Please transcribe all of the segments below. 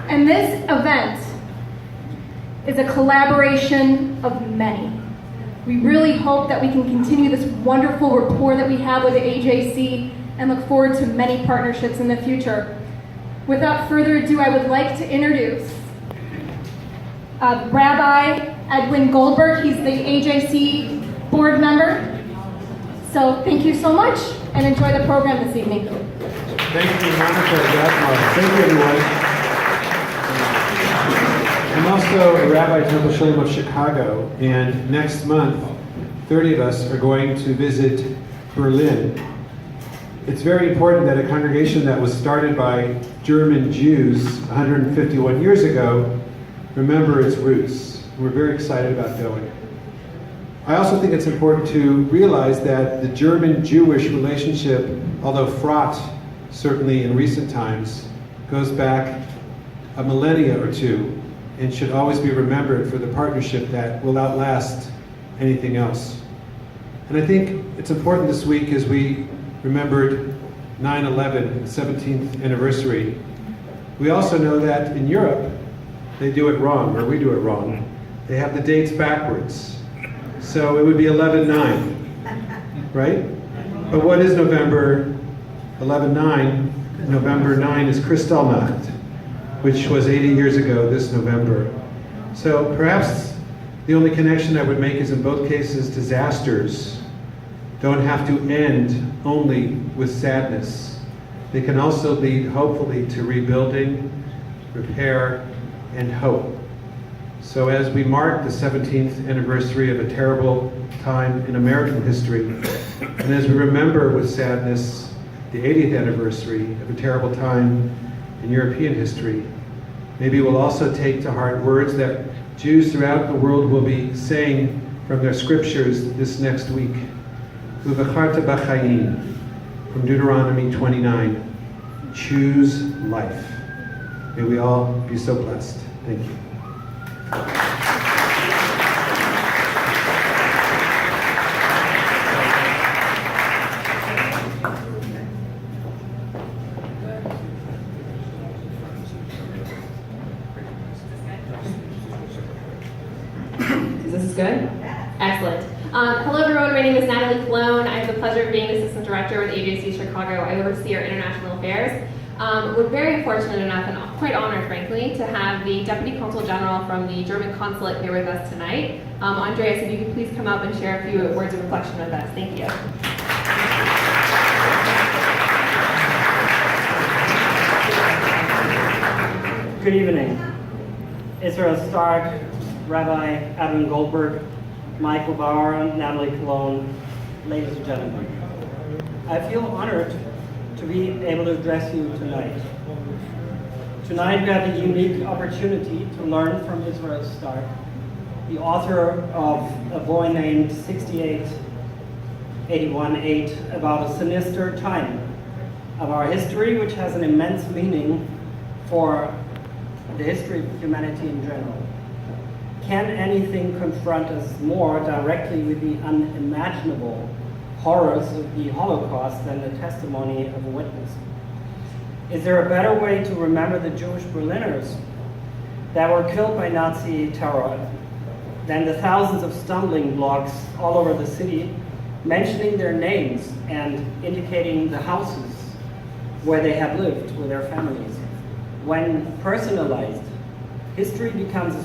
And this event is a collaboration of many. We really hope that we can continue this wonderful rapport that we have with the AJC and look forward to many partnerships in the future. Without further ado, I would like to introduce Rabbi Edwin Goldberg. He's the AJC board member. So thank you so much and enjoy the program this evening. Thank you, Monica. Thank you, everyone. I'm also a Rabbi at Temple Shalom of Chicago, and next month, 30 of us are going to visit Berlin. It's very important that a congregation that was started by German Jews 151 years ago remember its roots. We're very excited about going. I also think it's important to realize that the German-Jewish relationship, although fraught certainly in recent times, goes back a millennia or two and should always be remembered for the partnership that will outlast anything else. And I think it's important this week as we remembered 9/11, the 17th anniversary. We also know that in Europe, they do it wrong, or we do it wrong. They have the dates backwards. So it would be 11/9, right? But what is November 11/9? November 9 is Kristallnacht, which was 80 years ago this November. So perhaps the only connection I would make is in both cases disasters don't have to end only with sadness. They can also lead, hopefully, to rebuilding, repair, and hope. So as we mark the 17th anniversary of a terrible time in American history, and as we remember with sadness the 80th anniversary of a terrible time in European history, maybe we'll also take to heart words that Jews throughout the world will be saying from their scriptures this next week. Uvacharta b'chaim, from Deuteronomy 29, choose life. May we all be so blessed. Thank you. This is good? Excellent. Hello everyone, my name is Natalie Cologne. I have the pleasure of being Assistant Director with AJC Chicago. I oversee our international affairs. We're very fortunate enough and quite honored, frankly, to have the Deputy Consul General from the German Consulate here with us tonight. Andreas, if you could please come up and share a few words of reflection with us. Thank you. Good evening. Israel Starck, Rabbi Edwin Goldberg, Michael Bauer, Natalie Cologne, ladies and gentlemen. I feel honored to be able to address you tonight. Tonight we have a unique opportunity to learn from Israel Starck, the author of A Boy Named 6881-8, about a sinister time of our history, which has an immense meaning for the history of humanity in general. Can anything confront us more directly with the unimaginable horrors of the Holocaust than the testimony of a witness? Is there a better way to remember the Jewish Berliners that were killed by Nazi terror than the thousands of stumbling blocks all over the city mentioning their names and indicating the houses where they have lived with their families? When personalized, history becomes a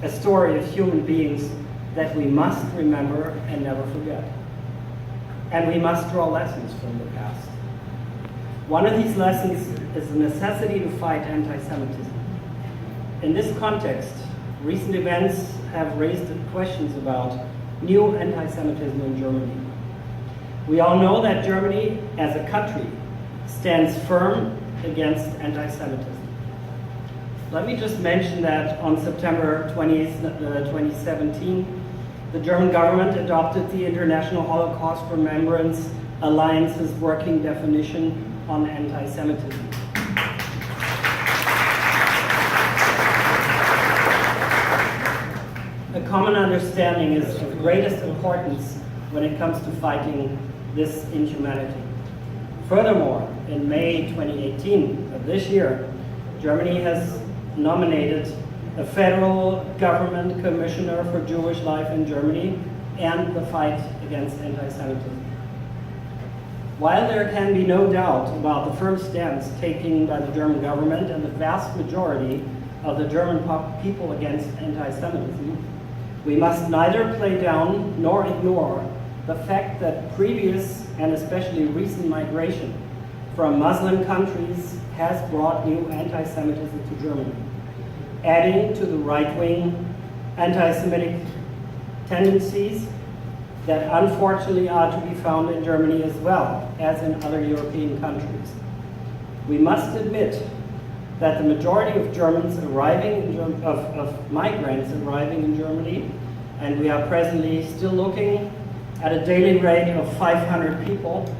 story of human beings that we must remember and never forget. And we must draw lessons from the past. One of these lessons is the necessity to fight anti-Semitism. In this context, recent events have raised questions about new anti-Semitism in Germany. We all know that Germany, as a country, stands firm against anti-Semitism. Let me just mention that on September 20th, 2017, the German government adopted the International Holocaust Remembrance Alliance's working definition on anti-Semitism. A common understanding is of greatest importance when it comes to fighting this inhumanity. Furthermore, in May 2018 of this year, Germany has nominated a federal government commissioner for Jewish life in Germany and the fight against anti-Semitism. While there can be no doubt about the firm stance taken by the German government and the vast majority of the German people against anti-Semitism, we must neither play down nor ignore the fact that previous and especially recent migration from Muslim countries has brought new anti-Semitism to Germany, adding to the right-wing anti-Semitic tendencies that unfortunately are to be found in Germany as well as in other European countries. We must admit that the majority of Germans arriving of migrants arriving in Germany, and we are presently still looking at a daily rate of 500 people,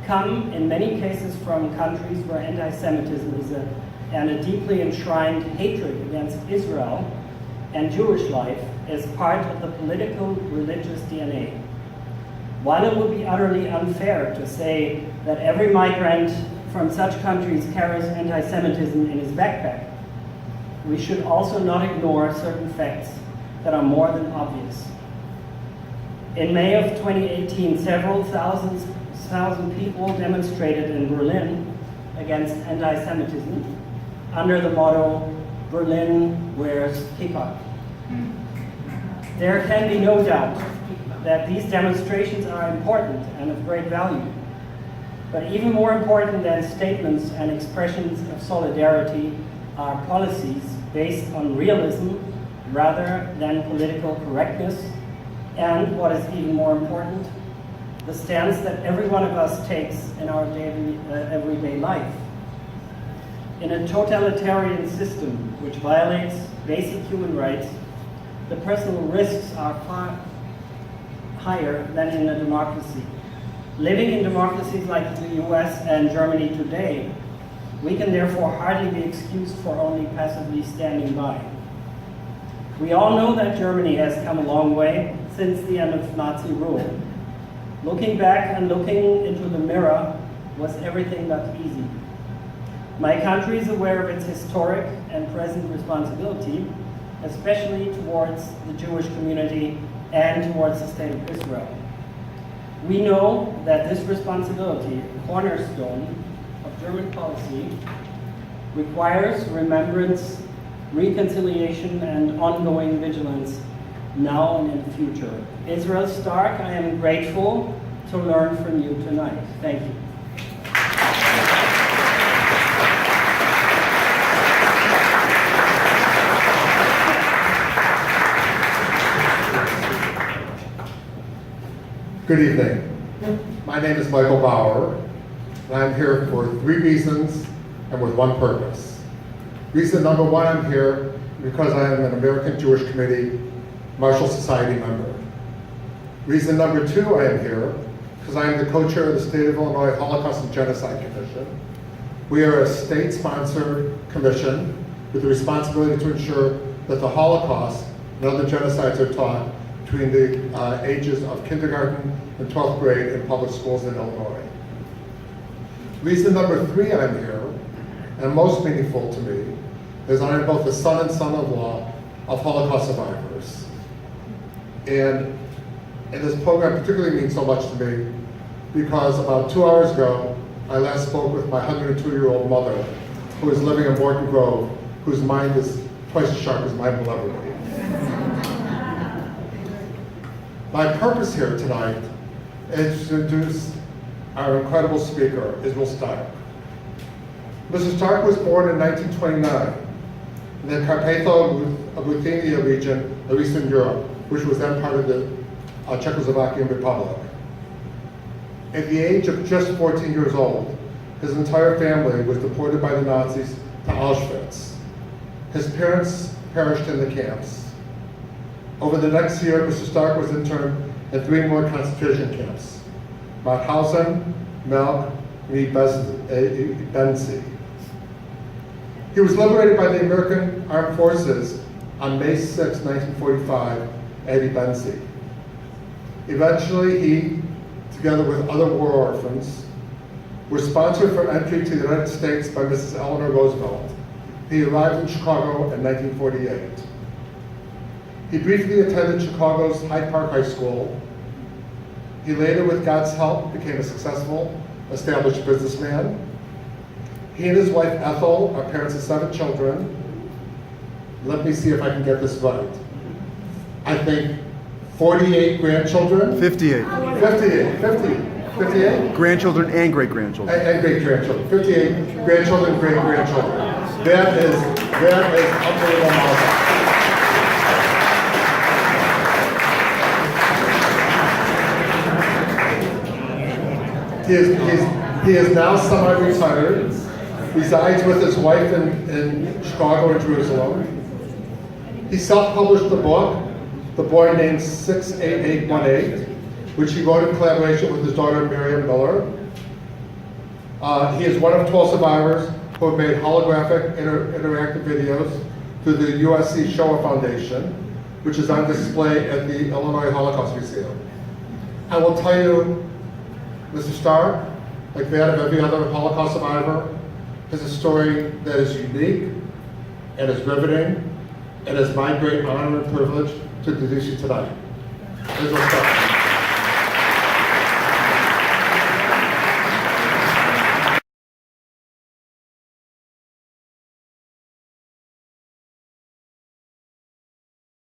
come in many cases from countries where anti-Semitism is a deeply enshrined hatred against Israel and Jewish life is part of the political religious DNA. While it would be utterly unfair to say that every migrant from such countries carries anti-Semitism in his backpack, we should also not ignore certain facts that are more than obvious. In May of 2018, several thousand people demonstrated in Berlin against anti-Semitism under the motto, "Berlin wears kippah." There can be no doubt that these demonstrations are important and of great value. But even more important than statements and expressions of solidarity are policies based on realism rather than political correctness, and what is even more important, the stance that every one of us takes in our daily, everyday life. In a totalitarian system which violates basic human rights, the personal risks are far higher than in a democracy. Living in democracies like the US and Germany today, we can therefore hardly be excused for only passively standing by. We all know that Germany has come a long way since the end of Nazi rule. Looking back and looking into the mirror was everything but easy. My country is aware of its historic and present responsibility, especially towards the Jewish community and towards the State of Israel. We know that this responsibility, a cornerstone of German policy, requires remembrance, reconciliation, and ongoing vigilance now and in the future. Israel Starck, I am grateful to learn from you tonight. Thank you. Good evening. My name is Michael Bauer, and I'm here for 3 reasons and with one purpose. Reason number 1, I'm here because I am an American Jewish Committee Marshall Society member. Reason number 2, I am here because I am the co-chair of the State of Illinois Holocaust and Genocide Commission. We are a state-sponsored commission with the responsibility to ensure that the Holocaust and other genocides are taught between the ages of kindergarten and 12th grade in public schools in Illinois. Reason number 3 I'm here, and most meaningful to me, is I am both the son and son-in-law of Holocaust survivors. And this program particularly means so much to me because about 2 hours ago, I last spoke with my 102-year-old mother, who is living in Morton Grove, whose mind is twice as sharp as mine will ever be. My purpose here tonight is to introduce our incredible speaker, Israel Starck. Mr. Starck was born in 1929 in the Carpatho-Ruthenia region of Eastern Europe, which was then part of the Czechoslovakian Republic. At the age of just 14 years old, his entire family was deported by the Nazis to Auschwitz. His parents perished in the camps. Over the next year, Mr. Starck was interned in 3 more concentration camps: Mauthausen, Melk, and Ebensee. He was liberated by the American Armed Forces on May 6, 1945, at Ebensee. Eventually, he, together with other war orphans, were sponsored for entry to the United States by Mrs. Eleanor Roosevelt He arrived in Chicago in 1948. He briefly attended Chicago's Hyde Park High School. He later, with God's help, became a successful, established businessman. He and his wife Ethel are parents of 7 children. Let me see if I can get this right. I think 48 grandchildren? 58. 58? Grandchildren and great-grandchildren. And great-grandchildren. 58 grandchildren, great-grandchildren. That is unbelievable. He is now semi-retired, resides with his wife in Chicago and Jerusalem. He self-published the book, The Boy Named 68818, which he wrote in collaboration with his daughter Miriam Miller. He is one of 12 survivors who have made holographic interactive videos through the USC Shoah Foundation, which is on display at the Illinois Holocaust Museum. I will tell you, Mr. Starck, like that of every other Holocaust survivor, has a story that is unique and is riveting, and it's my great honor and privilege to introduce you tonight. Here's Starck.